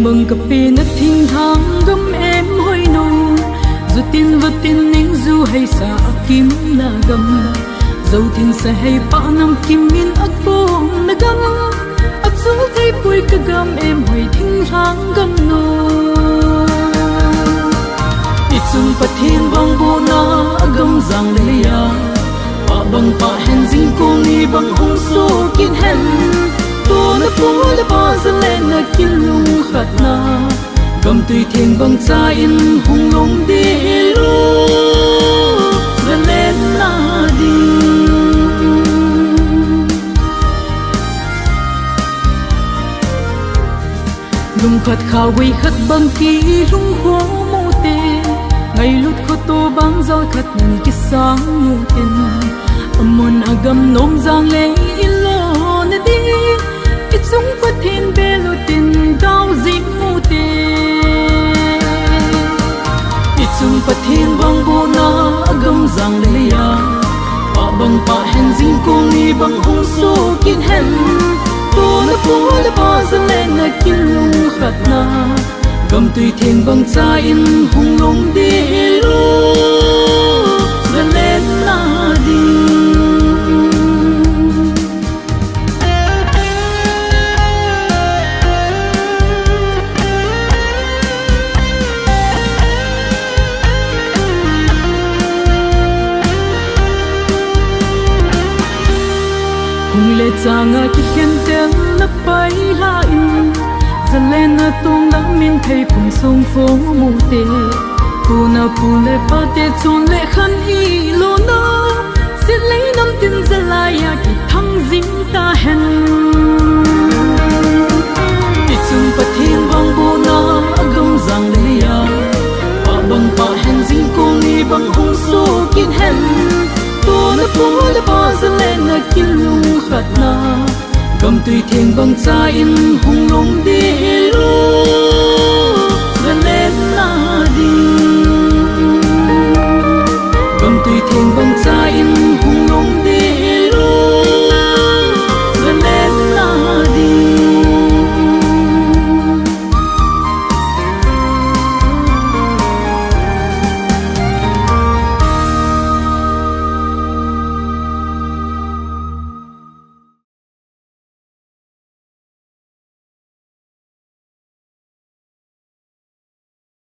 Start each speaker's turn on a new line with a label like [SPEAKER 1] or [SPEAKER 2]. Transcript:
[SPEAKER 1] mừng cặp bê nát thinh thang gấm em hoi nô dù tin vật tin nín dù hay xa kim là gấm dầu tin sẽ hay ba năm kim min ắt bông là gấm ắt dù thấy bụi cả gấm em hoi thinh thang gấm nô ít sung bát thiên vang bồ na gấm giang lê ya ba băng ba hen zin cô ni băng hong so kin hen tô na ba za lên na kin lung khát na gầm tùy thiên băng cha in hung long đi lu za lên na đi lung khát khao quay khát băng kỳ rung hoa mô tê ngày lút khó tô băng gió khát nhìn cái sáng mô tên amon agam nom giang lê in lo na đi ít sung bát thiên bê lo tin đau dịp mô tê sung bát thiên vang bồ na agam giang lê ya ba băng ba hen zin cô ni băng hong so kin hen tô na ba za lên na kin lung khát na gầm tùy thiên băng cha in hung long đi lu za lên na đi lệ changa ki khen tel na pai la in zalen na tong la min thei phum song fo mu te pu na pu le pa te chon le khan hi lo na se le nam tin zala ya ki thang jing ta hen ti chung pa thiên vang bo na agam zang le ya pa bang pa hen jing ko ni bang hong so kin hen tô na ba za lên na kin lung khát na gầm tùy thiên băng cha in hung long đi lu